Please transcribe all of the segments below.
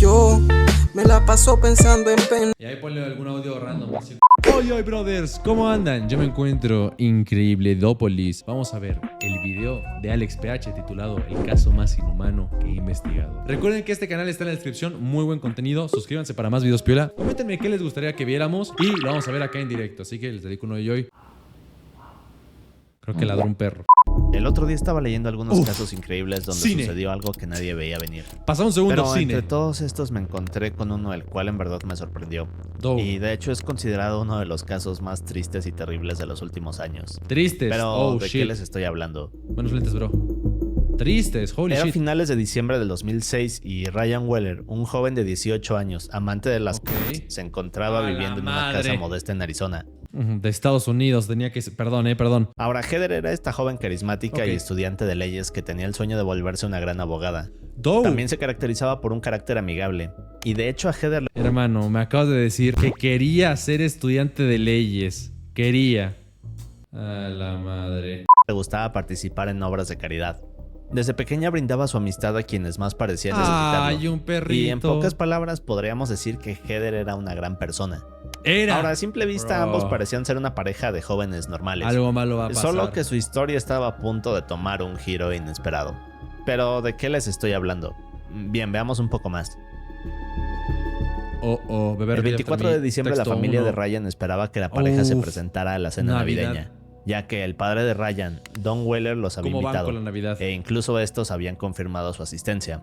yo me la paso pensando en pena. Y ahí ponle algún audio random así. Oye, brothers, ¿cómo andan? Yo me encuentro increíble, Dópolis. Vamos a ver el video de Alex PH titulado El caso más inhumano que he investigado. Recuerden que este canal está en la descripción, muy buen contenido. Suscríbanse para más videos piola. Coméntenme qué les gustaría que viéramos y lo vamos a ver acá en directo. Así que les dedico uno de hoy. Creo que ladró un perro. El otro día estaba leyendo algunos casos increíbles donde sucedió algo que nadie veía venir. Pasa un segundo, pero cine. Entre todos estos me encontré con uno el cual en verdad me sorprendió. Y de hecho es considerado uno de los casos más tristes y terribles de los últimos años. Tristes. Pero ¿de qué les estoy hablando? Buenos lentes, bro. Tristes, holy shit. Era finales de diciembre del 2006 y Ryan Weller, un joven de 18 años, amante de las se encontraba viviendo en una casa modesta en Arizona. De Estados Unidos, tenía que... Perdón. Ahora, Heather era esta joven carismática y estudiante de leyes que tenía el sueño de volverse una gran abogada. También se caracterizaba por un carácter amigable. Y de hecho a Heather... Hermano, me acabas de decir que quería ser estudiante de leyes. Quería. A la madre. Le gustaba participar en obras de caridad. Desde pequeña brindaba su amistad a quienes más parecían necesitarlo. ¡Ay, un perrito! Y en pocas palabras podríamos decir que Heather era una gran persona. Ahora, a simple vista, ambos parecían ser una pareja de jóvenes normales. Algo malo va a pasar. Solo que su historia estaba a punto de tomar un giro inesperado. Pero, ¿de qué les estoy hablando? Bien, veamos un poco más. El 24 de diciembre la familia de Ryan esperaba que la pareja se presentara a la cena navideña, ya que el padre de Ryan, Don Weller, los había invitado. E incluso estos habían confirmado su asistencia.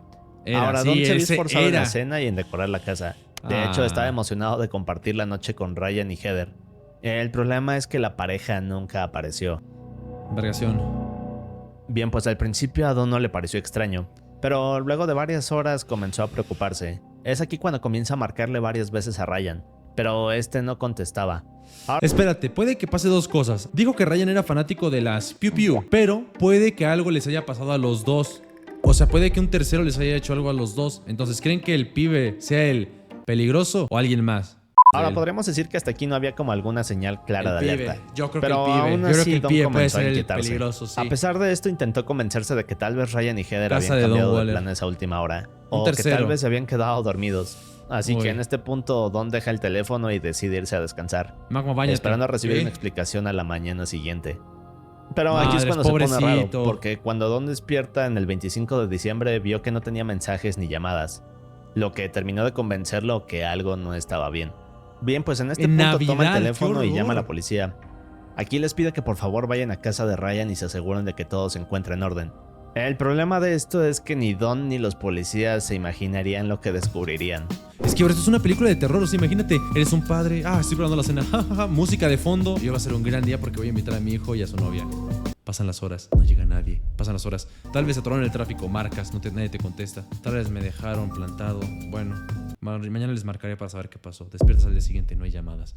Ahora, Don se había esforzado en la cena y en decorar la casa. De hecho, estaba emocionado de compartir la noche con Ryan y Heather. El problema es que la pareja nunca apareció. Vergación. Bien, pues al principio a Don no le pareció extraño, pero luego de varias horas comenzó a preocuparse. Es aquí cuando comienza a marcarle varias veces a Ryan, pero este no contestaba. Espérate, puede que pase dos cosas. Dijo que Ryan era fanático de las Piu Piu, pero puede que algo les haya pasado a los dos. O sea, puede que un tercero les haya hecho algo a los dos. Entonces, ¿creen que el pibe sea el peligroso o alguien más? Ahora, podríamos decir que hasta aquí no había como alguna señal clara de alerta. Yo creo pero que el pibe. Aún Yo así, creo que el Don pibe puede comenzó a ser el inquietarse. peligroso, sí. A pesar de esto, intentó convencerse de que tal vez Ryan y Heather habían cambiado de planes a última hora. O que tal vez se habían quedado dormidos. Así que en este punto, Don deja el teléfono y decide irse a descansar, esperando a recibir una explicación a la mañana siguiente. Pero aquí es cuando se pone raro, porque cuando Don despierta en el 25 de diciembre vio que no tenía mensajes ni llamadas, lo que terminó de convencerlo que algo no estaba bien. Bien, pues en este punto toma el teléfono y llama a la policía. Aquí les pide que por favor vayan a casa de Ryan y se aseguren de que todo se encuentre en orden. El problema de esto es que ni Don ni los policías se imaginarían lo que descubrirían. Es que ahora esto es una película de terror, o sea, imagínate, eres un padre, estoy probando la cena, música de fondo, y hoy va a ser un gran día porque voy a invitar a mi hijo y a su novia. Pasan las horas, no llega nadie, pasan las horas, tal vez se atoraron en el tráfico, marcas, nadie te contesta, tal vez me dejaron plantado, bueno, mañana les marcaré para saber qué pasó, despiertas al día siguiente, no hay llamadas.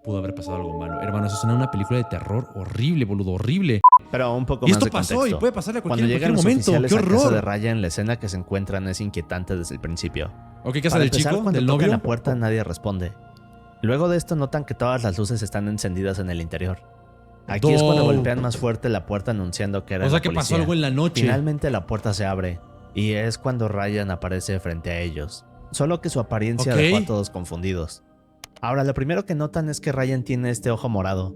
Pudo haber pasado algo malo. Hermano, eso suena a una película de terror horrible, boludo, horrible. Pero un poco más de contexto. Pasó y puede pasarle a cualquier momento. Cuando llegan los oficiales ¡Qué horror! a casa de Ryan, la escena que se encuentran es inquietante desde el principio. ¿Casa del chico? Cuando ¿Del tocan novio? la puerta nadie responde. Luego de esto notan que todas las luces están encendidas en el interior. Aquí es cuando golpean más fuerte la puerta anunciando que era la policía. O sea que pasó algo en la noche. Finalmente la puerta se abre y es cuando Ryan aparece frente a ellos. Solo que su apariencia dejó a todos confundidos. Ahora, lo primero que notan es que Ryan tiene este ojo morado.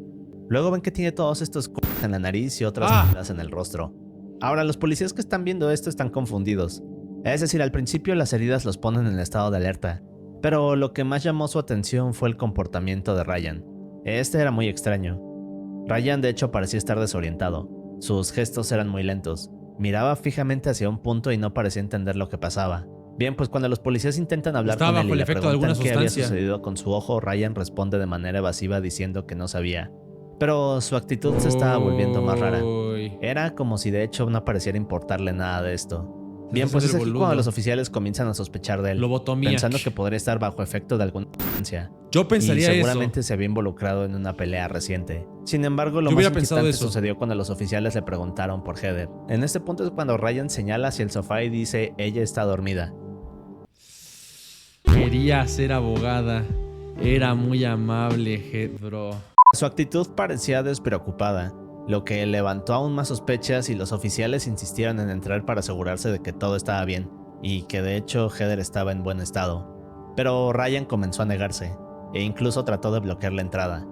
Luego ven que tiene todos estos cortes en la nariz y otras heridas en el rostro. Ahora, los policías que están viendo esto están confundidos. Es decir, al principio las heridas los ponen en estado de alerta. Pero lo que más llamó su atención fue el comportamiento de Ryan. Este era muy extraño. Ryan de hecho parecía estar desorientado. Sus gestos eran muy lentos. Miraba fijamente hacia un punto y no parecía entender lo que pasaba. Bien, pues cuando los policías intentan hablar con él y le preguntan qué había sucedido con su ojo, Ryan responde de manera evasiva diciendo que no sabía. Pero su actitud se estaba volviendo más rara. Era como si de hecho no pareciera importarle nada de esto. Bien, pues es aquí cuando los oficiales comienzan a sospechar de él, pensando que podría estar bajo efecto de alguna sustancia. Yo pensaría y seguramente se había involucrado en una pelea reciente. Sin embargo, lo más inquietante sucedió cuando los oficiales le preguntaron por Heather. En este punto es cuando Ryan señala hacia el sofá y dice, ella está dormida. Quería ser abogada. Era muy amable, bro. Su actitud parecía despreocupada, lo que levantó aún más sospechas y los oficiales insistieron en entrar para asegurarse de que todo estaba bien. y que de hecho Heather estaba en buen estado. Pero Ryan comenzó a negarse, e incluso trató de bloquear la entrada.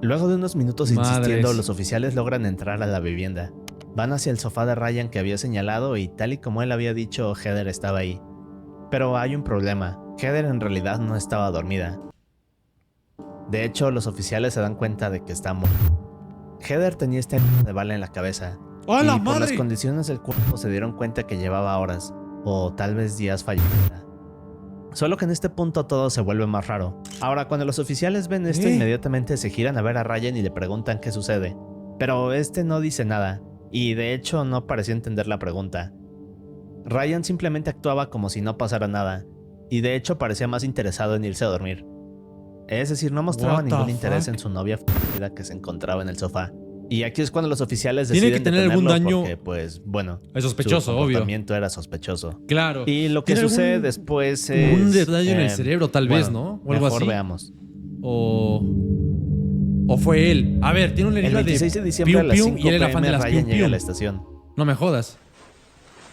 Luego de unos minutos insistiendo, los oficiales logran entrar a la vivienda. Van hacia el sofá de Ryan que había señalado y tal y como él había dicho, Heather estaba ahí. Pero hay un problema, Heather en realidad no estaba dormida. De hecho, los oficiales se dan cuenta de que está muerta. Heather tenía este de bala en la cabeza. ¡Oh, la y por madre! las condiciones del cuerpo se dieron cuenta que llevaba horas, o tal vez días fallecida. Solo que en este punto todo se vuelve más raro. Ahora, cuando los oficiales ven esto, inmediatamente se giran a ver a Ryan y le preguntan qué sucede. Pero este no dice nada, y de hecho no parecía entender la pregunta. Ryan simplemente actuaba como si no pasara nada, y de hecho parecía más interesado en irse a dormir. Es decir, no mostraba ningún interés en su novia fallecida que se encontraba en el sofá. Y aquí es cuando los oficiales deciden tiene que tener algún daño porque, pues, bueno, es sospechoso, su obvio. comportamiento era sospechoso. Claro. Y lo que sucede después es... un detalle en el cerebro, tal vez, ¿no? O algo mejor así. Veamos. O fue él. A ver, tiene una El herida 26 de de diciembre a las 5 y él era fan de p.m. las Ryan pium llega a la pium. estación. No me jodas.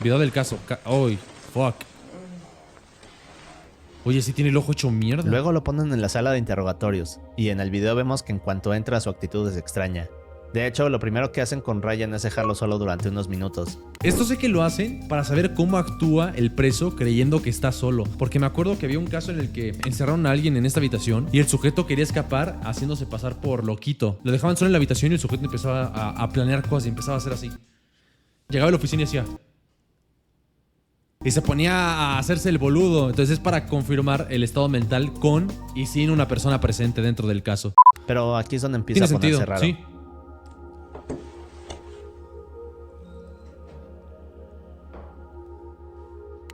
Video del caso. Uy, fuck. Oye, sí tiene el ojo hecho mierda. Luego lo ponen en la sala de interrogatorios, y en el video vemos que en cuanto entra su actitud es extraña. De hecho, lo primero que hacen con Ryan es dejarlo solo durante unos minutos. Esto sé que lo hacen para saber cómo actúa el preso creyendo que está solo. Porque me acuerdo que había un caso en el que encerraron a alguien en esta habitación y el sujeto quería escapar haciéndose pasar por loquito. Lo dejaban solo en la habitación y el sujeto empezaba a planear cosas y empezaba a hacer así. Llegaba a la oficina y hacía... Y se ponía a hacerse el boludo. Entonces es para confirmar el estado mental con y sin una persona presente dentro del caso. Pero aquí es donde empieza Tiene a ponerse sentido, raro. sí.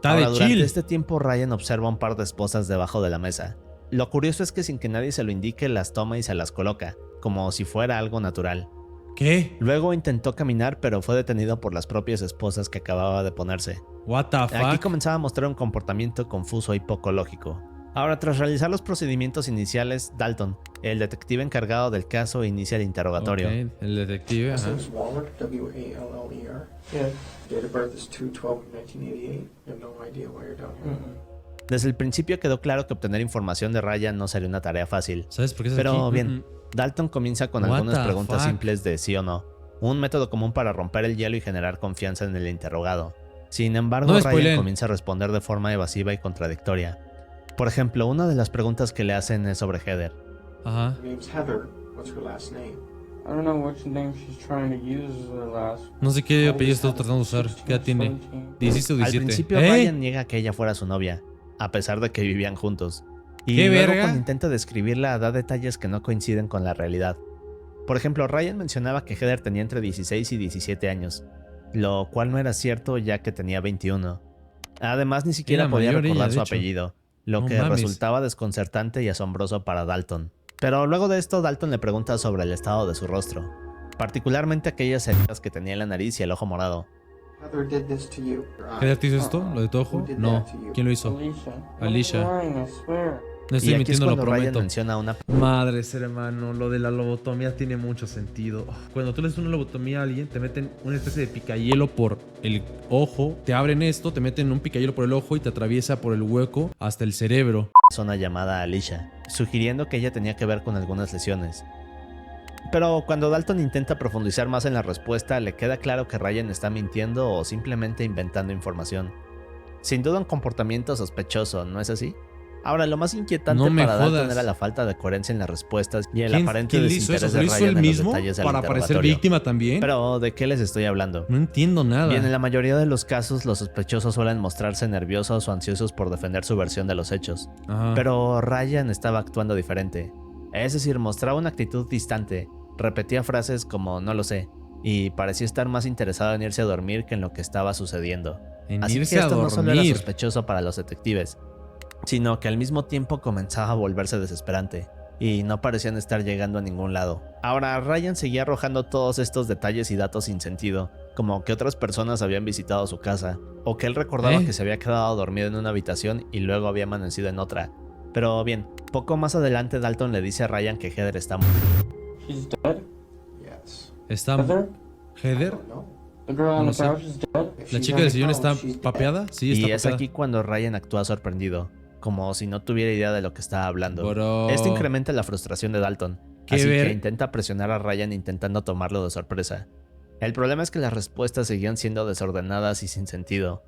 Ahora, durante chill. este tiempo Ryan observa un par de esposas debajo de la mesa. Lo curioso es que sin que nadie se lo indique las toma y se las coloca, como si fuera algo natural. ¿Qué? Luego intentó caminar, pero fue detenido por las propias esposas que acababa de ponerse. What the fuck? Aquí comenzaba a mostrar un comportamiento confuso y poco lógico. Ahora, tras realizar los procedimientos iniciales, Dalton, el detective encargado del caso, inicia el interrogatorio. Ok, el detective, ajá. James Waller, W-A-L-L-E-R. Yeah. Date of birth is 2/12/1988. You have no idea why you're down here. Desde el principio quedó claro que obtener información de Ryan no sería una tarea fácil. ¿Sabes por qué es Pero aquí? bien, Dalton comienza con What algunas the preguntas fuck? simples de sí o no, un método común para romper el hielo y generar confianza en el interrogado. Sin embargo, No me Ryan spoileen. comienza a responder de forma evasiva y contradictoria. Por ejemplo, una de las preguntas que le hacen es sobre Heather. Ajá. Her name's Heather. What's her last name? I don't know which name she's trying to use as her last. No sé qué apellido está tratando de usar. ¿Qué edad tiene? 16 o Al 17. principio Ryan niega que ella fuera su novia, a pesar de que vivían juntos. Y ¿Qué luego verga? cuando intenta describirla da detalles que no coinciden con la realidad. Por ejemplo, Ryan mencionaba que Heather tenía entre 16 y 17 años, lo cual no era cierto ya que tenía 21. Además, ni siquiera Era podía mayor recordar ella, su de hecho. apellido, lo No que mames. resultaba desconcertante y asombroso para Dalton. Pero luego de esto, Dalton le pregunta sobre el estado de su rostro, particularmente aquellas heridas que tenía en la nariz y el ojo morado. Heather did this to you. ¿Qué edad te hizo esto? ¿Lo de tu ojo? Who did No. that to you? ¿Quién lo hizo? Alicia. Alicia. I'm lying, I swear. No Y estoy aquí es mintiendo, lo cuando Ryan prometo. menciona una Madres, hermano, lo de la lobotomía tiene mucho sentido. Cuando tú le haces una lobotomía a alguien, te meten una especie de picahielo por el ojo, te abren esto, te meten un picahielo por el ojo y te atraviesa por el hueco hasta el cerebro. persona llamada Alicia, sugiriendo que ella tenía que ver con algunas lesiones. Pero cuando Dalton intenta profundizar más en la respuesta, le queda claro que Ryan está mintiendo o simplemente inventando información. Sin duda un comportamiento sospechoso, ¿no es así? Ahora, lo más inquietante No me para Dalton jodas. era la falta de coherencia en las respuestas y el ¿Quién aparente le hizo eso? desinterés ¿Se de lo hizo Ryan él en los mismo detalles del para parecer interrogatorio. víctima también? Pero, ¿de qué les estoy hablando? No entiendo nada. Bien, en la mayoría de los casos, los sospechosos suelen mostrarse nerviosos o ansiosos por defender su versión de los hechos. Ajá. Pero Ryan estaba actuando diferente. Es decir, mostraba una actitud distante, repetía frases como no lo sé, y parecía estar más interesado en irse a dormir que en lo que estaba sucediendo. En Así irse que a esto no solo era dormir. sospechoso para los detectives, sino que al mismo tiempo comenzaba a volverse desesperante, y no parecían estar llegando a ningún lado. Ahora, Ryan seguía arrojando todos estos detalles y datos sin sentido, como que otras personas habían visitado su casa, o que él recordaba que se había quedado dormido en una habitación y luego había amanecido en otra. Pero bien, poco más adelante Dalton le dice a Ryan que Heather está muerta. She's dead? Yes. ¿Está Heather? I Heather? don't know. The girl No on lo the sé. couch is dead. If ¿La she's chica on del the sillón couch, está she's dead. papeada? Sí, está Y es papeada. aquí cuando Ryan actúa sorprendido, como si no tuviera idea de lo que estaba hablando. Bro. Esto incrementa la frustración de Dalton, ¿Qué así ver? que intenta presionar a Ryan intentando tomarlo de sorpresa. El problema es que las respuestas seguían siendo desordenadas y sin sentido.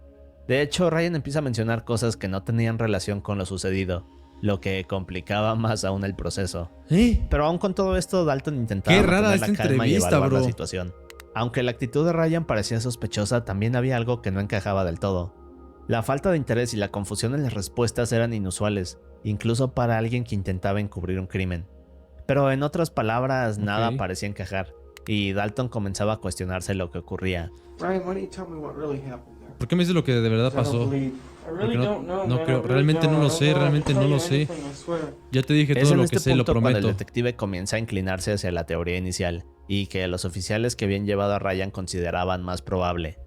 De hecho, Ryan empieza a mencionar cosas que no tenían relación con lo sucedido, lo que complicaba más aún el proceso. Pero aún con todo esto, Dalton intentaba Qué rara mantener la esta calma y entrevista, evaluar la bro. situación. Aunque la actitud de Ryan parecía sospechosa, también había algo que no encajaba del todo. La falta de interés y la confusión en las respuestas eran inusuales, incluso para alguien que intentaba encubrir un crimen. Pero en otras palabras, nada Ok. parecía encajar, y Dalton comenzaba a cuestionarse lo que ocurría. Ryan, why don't you tell me what really happened there? ¿Por qué me dices lo que de verdad 'Cause I don't pasó? believe. I really no- don't know, no man. creo, I really realmente don't. no lo I sé, don't know. realmente I no can lo tell you sé. anything, I swear. Ya te dije Es todo en lo este que sé, lo punto cuando el prometo. detective comienza a inclinarse hacia la teoría inicial, y que los oficiales que habían llevado a Ryan consideraban más probable.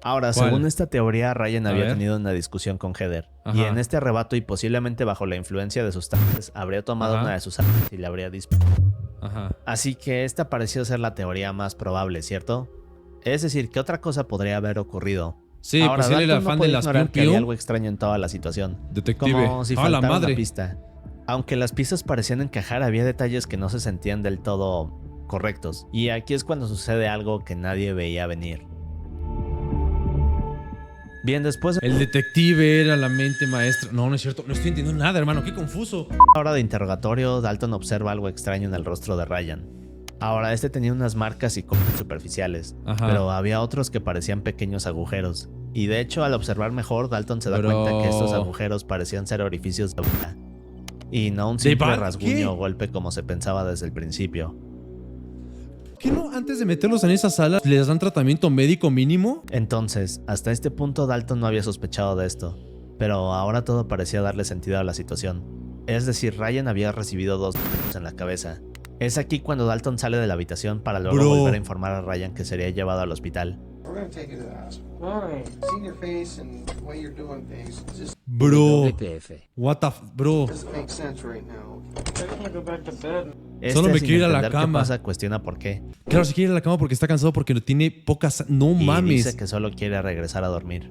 Ahora, ¿Cuál? según esta teoría, Ryan A había ver. tenido una discusión con Heather, y Ajá. en este arrebato y posiblemente bajo la influencia de sustancias, habría tomado Ajá. una de sus armas y le habría disparado. Ajá. Así que esta pareció ser la teoría más probable, ¿cierto? Es decir, ¿qué otra cosa podría haber ocurrido? Sí, Ahora, pues él era Dalton no fan de podía las ignorar pium que había pium. algo extraño en toda la situación. Detective. Como si ¡Ah, la faltara una madre! pista. Aunque las pistas parecían encajar, había detalles que no se sentían del todo correctos. Y aquí es cuando sucede algo que nadie veía venir. Bien, después de El detective era la mente maestra. No, no es cierto. No estoy entendiendo nada, hermano. Qué confuso. una hora de interrogatorio, Dalton observa algo extraño en el rostro de Ryan. Ahora, este tenía unas marcas y cortes superficiales, Ajá. pero había otros que parecían pequeños agujeros. Y de hecho, al observar mejor, Dalton se da Bro. cuenta que estos agujeros parecían ser orificios de bala, y no un ¿De simple bala? rasguño ¿Qué? o golpe como se pensaba desde el principio. ¿Qué no? Antes de meterlos en esa sala, ¿les dan tratamiento médico mínimo? Entonces, hasta este punto Dalton no había sospechado de esto, pero ahora todo parecía darle sentido a la situación. Es decir, Ryan había recibido 2 tiros en la cabeza. Es aquí cuando Dalton sale de la habitación para luego Bro. volver a informar a Ryan que sería llevado al hospital. We're gonna take you to the hospital. Why? Seeing your face and the way you're doing things just Bro. What the bro. doesn't make sense right now. I just want to go back to bed. Solo me sin quiero ir a la entender cama. ¿Qué pasa? Cuestiona por qué. Claro, se quiere ir a la cama porque está cansado porque no tiene pocas... No Y mames. dice que solo quiere regresar a dormir.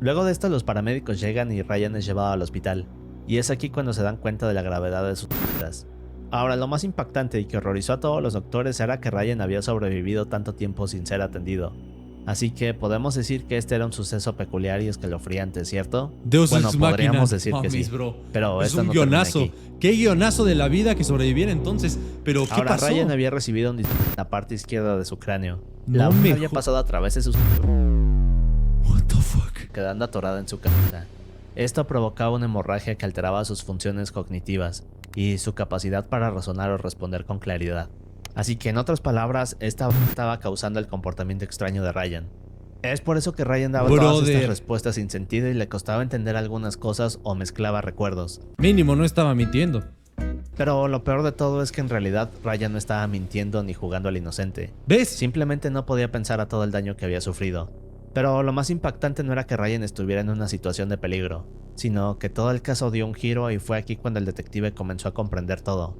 Luego de esto, los paramédicos llegan y Ryan es llevado al hospital. Y es aquí cuando se dan cuenta de la gravedad de sus heridas. Ahora, lo más impactante y que horrorizó a todos los doctores era que Ryan había sobrevivido tanto tiempo sin ser atendido. Así que podemos decir que este era un suceso peculiar y escalofriante, ¿cierto? Deus Bueno, ex machina. podríamos decir que Mames, sí. bro. Pero Es esto un no termina guionazo. aquí. ¿Qué guionazo de la vida que sobreviviera entonces? Pero, ¿qué Ahora, pasó? Ryan había recibido un disparo en la parte izquierda de su cráneo. No La bala me había jo- pasado a través de sus... What the fuck? quedando atorada en su cabeza. Esto provocaba una hemorragia que alteraba sus funciones cognitivas y su capacidad para razonar o responder con claridad. Así que en otras palabras, esta estaba causando el comportamiento extraño de Ryan. Es por eso que Ryan daba todas Brother. estas respuestas sin sentido y le costaba entender algunas cosas o mezclaba recuerdos. Mínimo no estaba mintiendo. Pero lo peor de todo es que en realidad Ryan no estaba mintiendo ni jugando al inocente. ¿Ves? Simplemente no podía pensar a todo el daño que había sufrido. Pero lo más impactante no era que Ryan estuviera en una situación de peligro, sino que todo el caso dio un giro y fue aquí cuando el detective comenzó a comprender todo.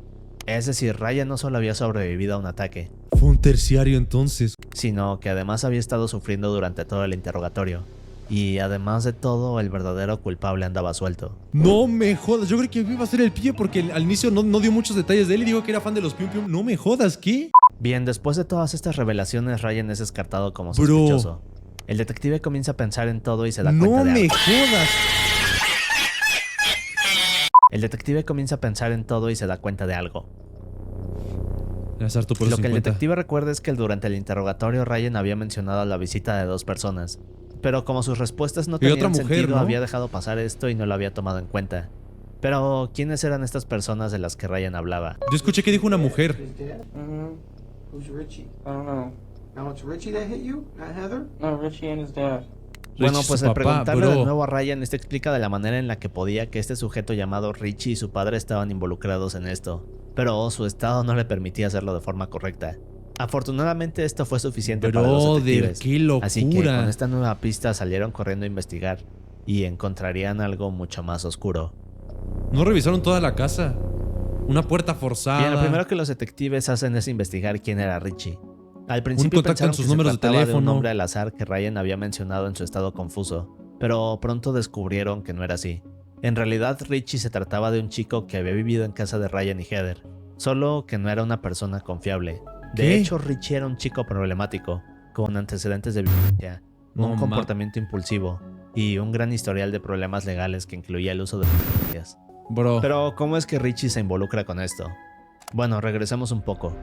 Es decir, Ryan no solo había sobrevivido a un ataque, Fue un terciario entonces. sino que además había estado sufriendo durante todo el interrogatorio. Y además de todo, el verdadero culpable andaba suelto. No me jodas. Yo creo que iba a ser el pie porque al inicio no dio muchos detalles de él y dijo que era fan de los Pium Pium. No me jodas, ¿qué? Bien, después de todas estas revelaciones, Ryan es descartado como Bro. sospechoso. El detective comienza a pensar en todo y se da No cuenta de me algo. jodas. El detective comienza a pensar en todo y se da cuenta de algo. Gracias, Arturo, por Lo los que el 50. detective recuerda es que durante el interrogatorio Ryan había mencionado la visita de 2 personas, pero como sus respuestas no Y tenían otra mujer, sentido, ¿no? había dejado pasar esto y no lo había tomado en cuenta. Pero, ¿quiénes eran estas personas de las que Ryan hablaba? Yo escuché que dijo una mujer. His dad? Mm-hmm. Who's Richie? I don't know. Now it's Richie that hit you, not Heather? No, Richie and his dad. Bueno, Richie, pues su al papá, preguntarle bro. de nuevo a Ryan, este explica de la manera en la que podía que este sujeto llamado Richie y su padre estaban involucrados en esto, pero su estado no le permitía hacerlo de forma correcta. Afortunadamente esto fue suficiente para los Brother, detectives, qué locura. así que con esta nueva pista salieron corriendo a investigar y encontrarían algo mucho más oscuro. No revisaron toda la casa. Una puerta forzada. Bien, lo primero que los detectives hacen es investigar quién era Richie. Al principio contacto en pensaron sus que números se de trataba de un teléfono. nombre al azar que Ryan había mencionado en su estado confuso, pero pronto descubrieron que no era así. En realidad, Richie se trataba de un chico que había vivido en casa de Ryan y Heather, solo que no era una persona confiable. De ¿Qué? hecho, Richie era un chico problemático, con antecedentes de violencia, No, un comportamiento impulsivo y un gran historial de problemas legales que incluía el uso de sustancias. Bro. Pero, ¿cómo es que Richie se involucra con esto? Bueno, regresemos un poco.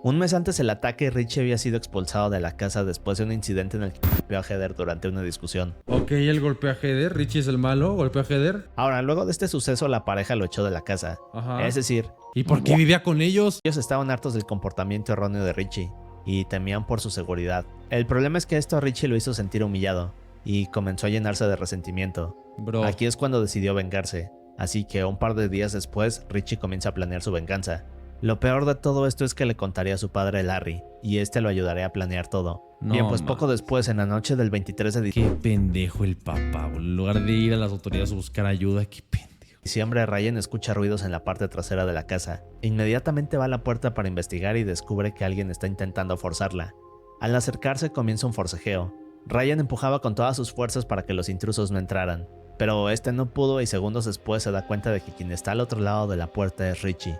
Un mes antes del ataque, Richie había sido expulsado de la casa después de un incidente en el que golpeó a Heather durante una discusión. Ok, él golpea a Heather. Richie es el malo, golpea a Heather. Ahora, luego de este suceso, la pareja lo echó de la casa. Ajá. Es decir, ¿Y por qué vivía con ellos? ellos estaban hartos del comportamiento erróneo de Richie y temían por su seguridad. El problema es que esto a Richie lo hizo sentir humillado y comenzó a llenarse de resentimiento. Bro. Aquí es cuando decidió vengarse, así que un par de días después, Richie comienza a planear su venganza. Lo peor de todo esto es que le contaría a su padre Larry, y este lo ayudaría a planear todo. No, Bien, pues ma. poco después, en la noche del 23 de Qué pendejo el papá, bro. En lugar de ir a las autoridades a buscar ayuda, qué pendejo. diciembre, Ryan escucha ruidos en la parte trasera de la casa. Inmediatamente va a la puerta para investigar y descubre que alguien está intentando forzarla. Al acercarse comienza un forcejeo. Ryan empujaba con todas sus fuerzas para que los intrusos no entraran, pero este no pudo y segundos después se da cuenta de que quien está al otro lado de la puerta es Richie.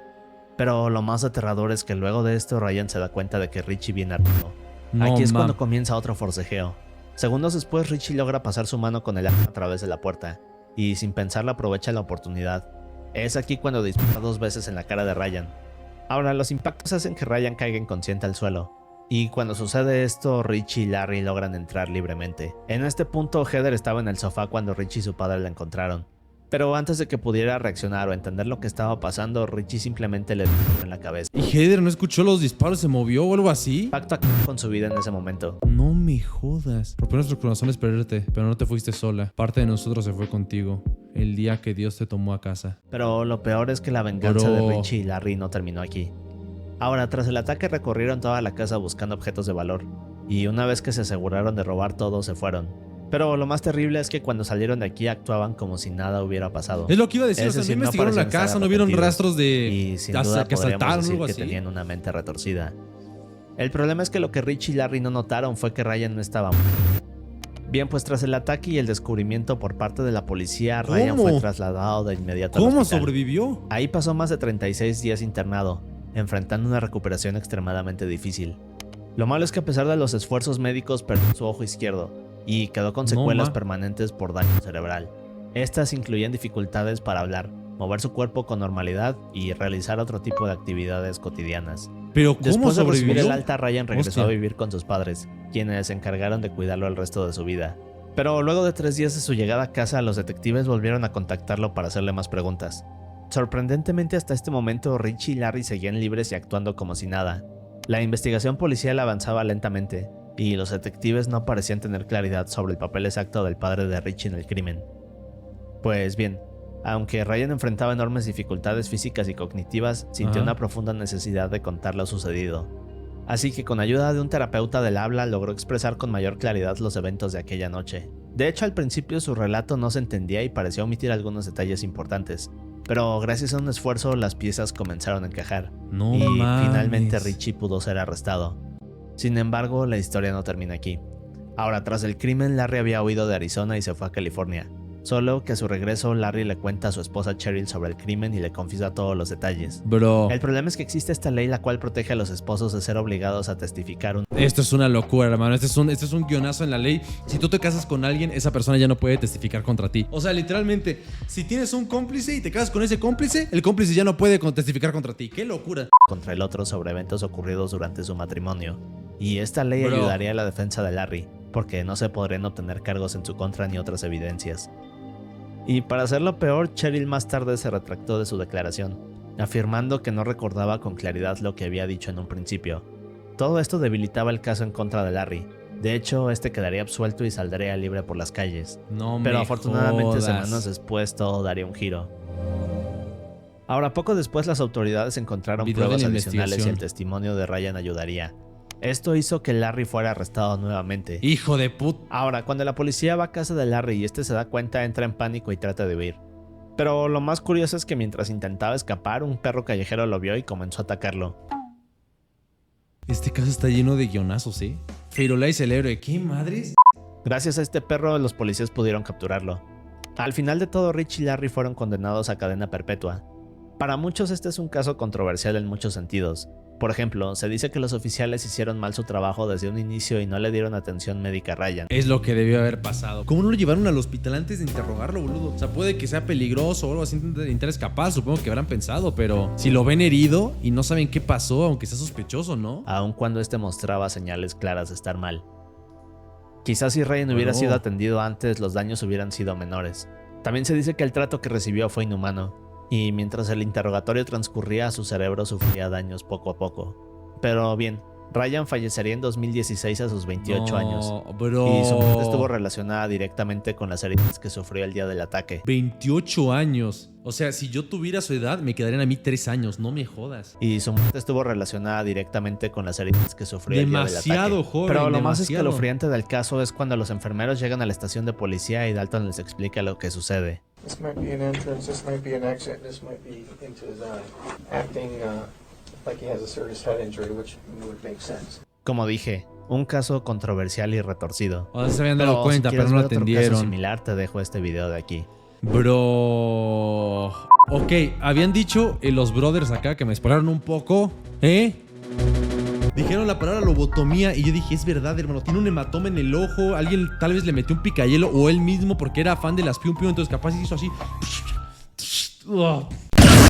Pero lo más aterrador es que luego de esto Ryan se da cuenta de que Richie viene armado. No, Aquí es mam. cuando comienza otro forcejeo. Segundos después Richie logra pasar su mano con el arma a través de la puerta, y sin pensarlo aprovecha la oportunidad. Es aquí cuando dispara 2 veces en la cara de Ryan. Ahora, los impactos hacen que Ryan caiga inconsciente al suelo, y cuando sucede esto, Richie y Larry logran entrar libremente. En este punto, Heather estaba en el sofá cuando Richie y su padre la encontraron. Pero antes de que pudiera reaccionar o entender lo que estaba pasando, Richie simplemente le disparó en la cabeza. ¿Y Heather no escuchó los disparos, se movió o algo así? Impacto acabó con su vida en ese momento. No me jodas. Rompió nuestro corazón es perderte, pero no te fuiste sola. Parte de nosotros se fue contigo. El día que Dios te tomó a casa. Pero lo peor es que la venganza Bro. de Richie y Larry no terminó aquí. Ahora, tras el ataque recorrieron toda la casa buscando objetos de valor, y una vez que se aseguraron de robar todo, se fueron. Pero lo más terrible es que cuando salieron de aquí actuaban como si nada hubiera pasado. Es lo que iba a decir, Es o sea, decir, no no investigaron la parecían estar casa, no vieron arrepentidos. rastros de Y sin hasta duda que podríamos asaltaron o decir algo que así. tenían una mente retorcida. El problema es que lo que Richie y Larry no notaron fue que Ryan no estaba muerto. Bien, pues tras el ataque y el descubrimiento por parte de la policía, Ryan ¿Cómo? fue trasladado de inmediato al ¿Cómo hospital. sobrevivió? Ahí pasó más de 36 días internado, enfrentando una recuperación extremadamente difícil. Lo malo es que a pesar de los esfuerzos médicos perdió su ojo izquierdo y quedó con secuelas permanentes por daño cerebral. Estas incluían dificultades para hablar, mover su cuerpo con normalidad y realizar otro tipo de actividades cotidianas. Pero ¿cómo Después de recibir sobrevivió? el alta, Ryan regresó Hostia. a vivir con sus padres, quienes se encargaron de cuidarlo el resto de su vida. Pero luego de 3 días de su llegada a casa, los detectives volvieron a contactarlo para hacerle más preguntas. Sorprendentemente, hasta este momento, Richie y Larry seguían libres y actuando como si nada. La investigación policial avanzaba lentamente, y los detectives no parecían tener claridad sobre el papel exacto del padre de Richie en el crimen. Pues bien, aunque Ryan enfrentaba enormes dificultades físicas y cognitivas, sintió Ajá. una profunda necesidad de contar lo sucedido. Así que con ayuda de un terapeuta del habla logró expresar con mayor claridad los eventos de aquella noche. De hecho, al principio su relato no se entendía y parecía omitir algunos detalles importantes, pero gracias a un esfuerzo las piezas comenzaron a encajar, No y mames. finalmente Richie pudo ser arrestado. Sin embargo, la historia no termina aquí. Ahora, tras el crimen, Larry había huido de Arizona y se fue a California. Solo que a su regreso, Larry le cuenta a su esposa Cheryl sobre el crimen y le confiesa todos los detalles. Bro, El problema es que existe esta ley la cual protege a los esposos de ser obligados a testificar esto es una locura, hermano. Este es un guionazo en la ley. Si tú te casas con alguien, esa persona ya no puede testificar contra ti. O sea, literalmente, si tienes un cómplice y te casas con ese cómplice, el cómplice ya no puede testificar contra ti. ¡Qué locura! contra el otro sobre eventos ocurridos durante su matrimonio. Y esta ley Bro. ayudaría a la defensa de Larry, porque no se podrían obtener cargos en su contra ni otras evidencias. Y para hacerlo peor, Cheryl más tarde se retractó de su declaración, afirmando que no recordaba con claridad lo que había dicho en un principio. Todo esto debilitaba el caso en contra de Larry. De hecho, este quedaría absuelto y saldría libre por las calles. No Pero me afortunadamente jodas. semanas después todo daría un giro. Ahora, poco después las autoridades encontraron Video de pruebas la adicionales y investigación. el testimonio de Ryan ayudaría. Esto hizo que Larry fuera arrestado nuevamente. Hijo de put... Ahora, cuando la policía va a casa de Larry y este se da cuenta, entra en pánico y trata de huir. Pero lo más curioso es que mientras intentaba escapar, un perro callejero lo vio y comenzó a atacarlo. Este caso está lleno de guionazos, ¿eh? Firulais el héroe. ¿Qué madres? Gracias a este perro, los policías pudieron capturarlo. Al final de todo, Rich y Larry fueron condenados a cadena perpetua. Para muchos este es un caso controversial en muchos sentidos. Por ejemplo, se dice que los oficiales hicieron mal su trabajo desde un inicio y no le dieron atención médica a Ryan. Es lo que debió haber pasado. ¿Cómo no lo llevaron al hospital antes de interrogarlo, boludo? O sea, puede que sea peligroso o algo así, intentar escapar, supongo que habrán pensado, pero si lo ven herido y no saben qué pasó, aunque sea sospechoso, ¿no? Aun cuando este mostraba señales claras de estar mal. Quizás si Ryan hubiera sido atendido antes, los daños hubieran sido menores. También se dice que el trato que recibió fue inhumano, y mientras el interrogatorio transcurría, su cerebro sufría daños poco a poco. Pero bien, Ryan fallecería en 2016 a sus 28 años. Bro. Y su muerte estuvo relacionada directamente con las heridas que sufrió el día del ataque. 28 años. O sea, si yo tuviera su edad, me quedarían a mí 3 años. No me jodas. Y su muerte estuvo relacionada directamente con las heridas que sufrió el día del ataque. Demasiado joven. Pero lo más escalofriante del caso es cuando los enfermeros llegan a la estación de policía y Dalton les explica lo que sucede. This might be an entrance, this might be an exit, this might be into his eye. Acting like he has a serious head injury, which would make sense. Como dije, un caso controversial y retorcido. O sea, se habían dado cuenta, pero no lo atendieron. Caso similar, te dejo este video de aquí. Bro. Ok, habían dicho los brothers acá que me spoilaron un poco. Dijeron la palabra lobotomía y yo dije, es verdad, hermano, tiene un hematoma en el ojo, alguien tal vez le metió un picayelo o él mismo porque era fan de las pium pium, entonces capaz hizo así.